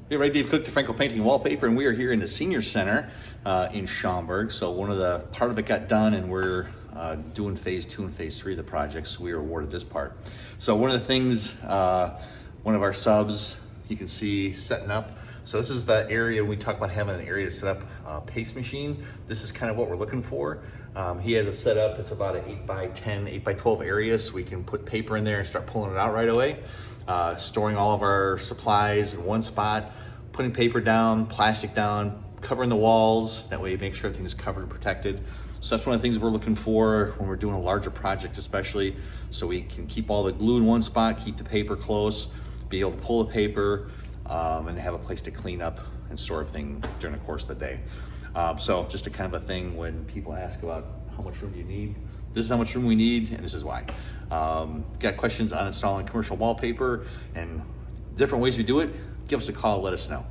Hey, right, Dave Cook, D'Franco Painting Wallpaper, and we are here in the Senior Center in Schaumburg. So part of it got done, and we're doing phase 2 and phase 3 of the project, so we were awarded this part. So one of the things, one of our subs, you can see setting up. So this is the area we talk about having an area to set up a paste machine. This is kind of what we're looking for. He has it set up, it's about an 8x10, 8x12 area, so we can put paper in there and start pulling it out right away. Storing all of our supplies in one spot, putting paper down, plastic down, covering the walls. That way you make sure everything is covered and protected. So that's one of the things we're looking for when we're doing a larger project, especially, so we can keep all the glue in one spot, keep the paper close, be able to pull the paper, and have a place to clean up and store everything during the course of the day. So just a kind of a thing when people ask about how much room do you need, this is how much room we need, and this is why. Got questions on installing commercial wallpaper and different ways we do it, give us a call, let us know.